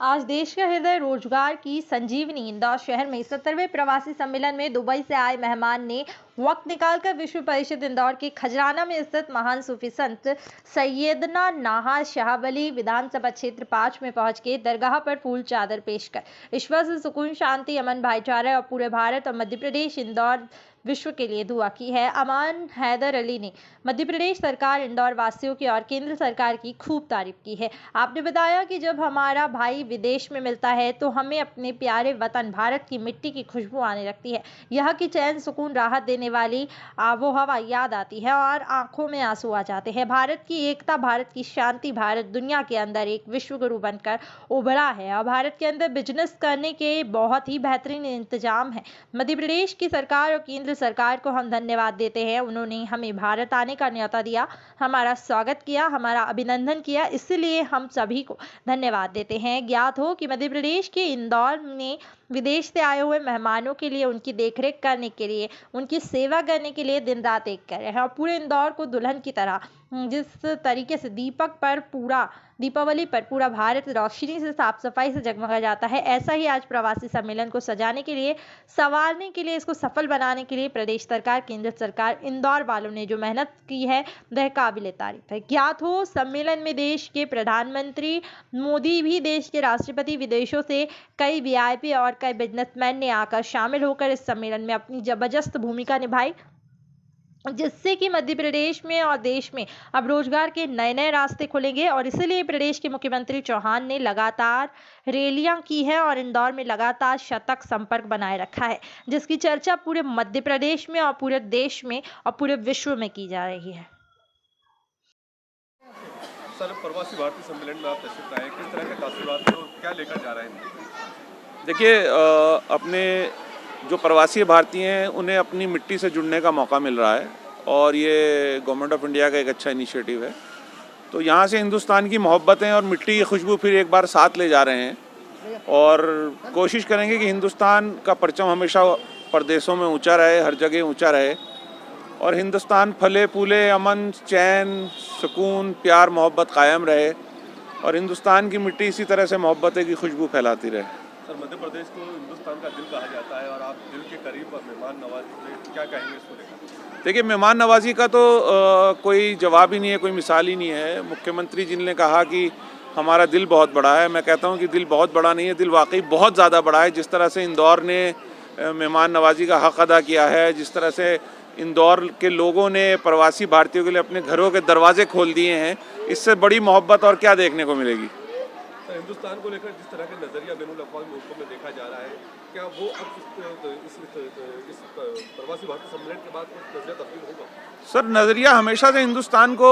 आज देश का हृदय रोजगार की संजीवनी इंदौर शहर में 70वें प्रवासी सम्मेलन में दुबई से आए मेहमान ने वक्त निकालकर विश्व परिषद इंदौर के खजराना में स्थित महान सूफी संत सैयदना नाहा शाह वली विधानसभा क्षेत्र 5 में पहुंच के दरगाह पर फूल चादर पेश कर ईश्वर से सुकून, शांति, अमन, भाईचारा और पूरे भारत और मध्य प्रदेश इंदौर विश्व के लिए दुआ की है। अमान हैदर अली ने मध्य प्रदेश सरकार, इंदौर वासियों की और केंद्र सरकार की खूब तारीफ की है। आपने बताया कि जब हमारा भाई विदेश में मिलता है तो हमें अपने प्यारे वतन भारत की मिट्टी की खुशबू आने लगती है। यहाँ की चैन, सुकून, राहत देने वाली आबो हवा याद आती है और आंखों में आंसू आ जाते हैं। भारत की एकता, भारत की शांति, भारत दुनिया के अंदर एक विश्व गुरु बनकर उभरा है और भारत के अंदर बिजनेस करने के बहुत ही बेहतरीन इंतजाम है। मध्य प्रदेश की सरकार और केंद्र सरकार को हम धन्यवाद देते हैं। उन्होंने हमें भारत आने का न्योता दिया, हमारा स्वागत किया, हमारा अभिनंदन किया, इसलिए हम सभी को धन्यवाद देते हैं। ज्ञात हो कि मध्य प्रदेश के इंदौर में विदेश से आए हुए मेहमानों के लिए, उनकी देखरेख करने के लिए, उनकी सेवा करने के लिए दिन रात एक कर रहे हैं और पूरे इंदौर को दुल्हन की तरह जिस तरीके से दीपावली पर पूरा भारत रोशनी से, साफ सफाई से जगमगा जाता है, ऐसा ही आज प्रवासी सम्मेलन को सजाने के लिए, संवारने के लिए, इसको सफल बनाने के लिए प्रदेश सरकार, केंद्र सरकार, इंदौर वालों ने जो मेहनत की है वह काबिले तारीफ है। ज्ञात हो सम्मेलन में देश के प्रधानमंत्री मोदी भी, देश के राष्ट्रपति, विदेशों से कई वीआईपी और कई बिजनेसमैन ने आकर शामिल होकर इस सम्मेलन में अपनी जबरदस्त भूमिका निभाई, जिससे कि मध्य प्रदेश में और देश में अब रोजगार के नए नए रास्ते खुलेंगे। और इसीलिए प्रदेश के मुख्यमंत्री चौहान ने लगातार रैलियां की है और इंदौर में लगातार शतक संपर्क बनाए रखा है, जिसकी चर्चा पूरे मध्य प्रदेश में और पूरे देश में और पूरे विश्व में की जा रही है। सर, प्रवासी भारतीय सम्मेलन में आप तशरीफ लाए, किस तरह के तासुरात हैं और क्या लेकर जा रहे हैं? देखिए, अपने जो प्रवासी भारतीय हैं उन्हें अपनी मिट्टी से जुड़ने का मौका मिल रहा है और ये गवर्नमेंट ऑफ इंडिया का एक अच्छा इनिशिएटिव है। तो यहाँ से हिंदुस्तान की मोहब्बतें और मिट्टी की खुशबू फिर एक बार साथ ले जा रहे हैं और कोशिश करेंगे कि हिंदुस्तान का परचम हमेशा प्रदेशों में ऊंचा रहे, हर जगह ऊंचा रहे और हिंदुस्तान फले फूले, अमन, चैन, सुकून, प्यार, मोहब्बत कायम रहे और हिंदुस्तान की मिट्टी इसी तरह से मोहब्बतें की खुशबू फैलाती रहे। सर, मध्य प्रदेश को हिंदुस्तान का दिल कहा जाता है और आप दिल के करीब और मेहमान नवाजी में क्या कहेंगे इसको लेकर? देखिए, मेहमान नवाजी का तो कोई जवाब ही नहीं है, कोई मिसाल ही नहीं है। मुख्यमंत्री जी ने कहा कि हमारा दिल बहुत बड़ा है। मैं कहता हूं कि दिल बहुत बड़ा नहीं है, दिल वाकई बहुत ज़्यादा बड़ा है। जिस तरह से इंदौर ने मेहमान नवाजी का हक़ अदा किया है, जिस तरह से इंदौर के लोगों ने प्रवासी भारतीयों के लिए अपने घरों के दरवाजे खोल दिए हैं, इससे बड़ी मोहब्बत और क्या देखने को मिलेगी। हिंदुस्तान को लेकर जिस तरह के नज़रिया बैनुल अक़वामी मुल्कों में देखा जा रहा है, क्या वो अब इस प्रवासी भारतीय सम्मेलन के बाद कुछ नज़रिया तब्दील होगा? सर, नज़रिया हमेशा से हिंदुस्तान को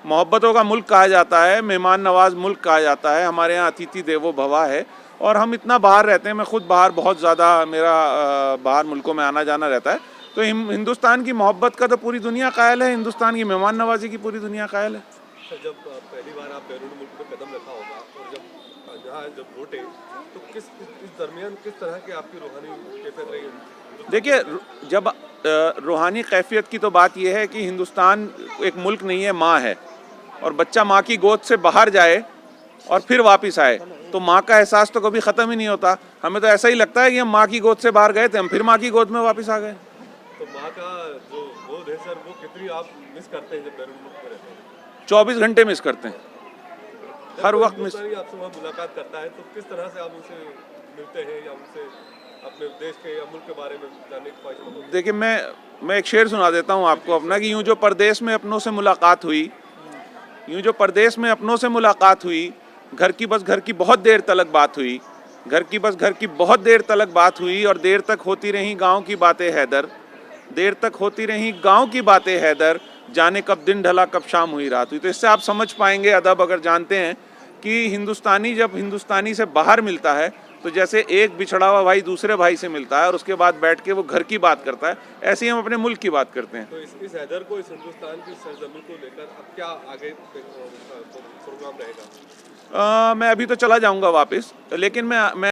मोहब्बतों का मुल्क कहा जाता है, मेहमान नवाज मुल्क कहा जाता है। हमारे यहाँ अतिथि देवो भवा है और हम इतना बाहर रहते हैं। मैं खुद बाहर बहुत ज़्यादा, मेरा बाहर मुल्कों में आना जाना रहता है। तो हिंदुस्तान की मोहब्बत का तो पूरी दुनिया कायल है, हिंदुस्तान की मेहमान नवाजी की पूरी दुनिया कायल है। जब पहली बार आप बैरून मुल्क में कदम रखा होगा और जब लौटे तो इस दरमियान किस तरह की आपकी रूहानी कैफियत रही? देखिए, जब रूहानी कैफियत की तो बात यह है कि हिंदुस्तान एक मुल्क नहीं है, माँ है और बच्चा माँ की गोद से बाहर जाए और फिर वापस आए तो माँ का एहसास तो कभी ख़त्म ही नहीं होता। हमें तो ऐसा ही लगता है कि हम माँ की गोद से बाहर गए थे, हम फिर माँ की गोद में वापस आ गए। तो माँ का जो गोद है सर, वो कितनी आप मिस करते हैं जब बैरून मुल्क में रहते हैं? 24 घंटे मिस करते हैं, हर वक्त मिस। आपसे वहाँ मुलाकात करता है तो किस तरह से आप उनसे मिलते हैं या उनसे अपने देश के या मुल्क के बारे में जानने की ख्वाहिश होती है? देखिए, मैं एक शेर सुना देता हूँ आपको अपना कि यूँ जो परदेश में अपनों से मुलाकात हुई, यूँ जो परदेश में अपनों से मुलाकात हुई, घर की बहुत देर तलक बात हुई, घर की बहुत देर तलक बात हुई और देर तक होती रही गाँव की बातें हैदर, देर तक होती रही गाँव की बातें हैदर, जाने कब दिन ढला कब शाम हुई रात हुई। तो इससे आप समझ पाएंगे अदब अगर जानते हैं कि हिंदुस्तानी जब हिंदुस्तानी से बाहर मिलता है तो जैसे एक बिछड़ा हुआ भाई दूसरे भाई से मिलता है और उसके बाद बैठ के वो घर की बात करता है, ऐसे ही हम अपने मुल्क की बात करते हैं। तो इस हैदर को, इस हिंदुस्तान की सरजमीन को लेकर अब क्या आगे प्रोग्राम रहेगा? मैं अभी तो चला जाऊंगा वापस, लेकिन मैं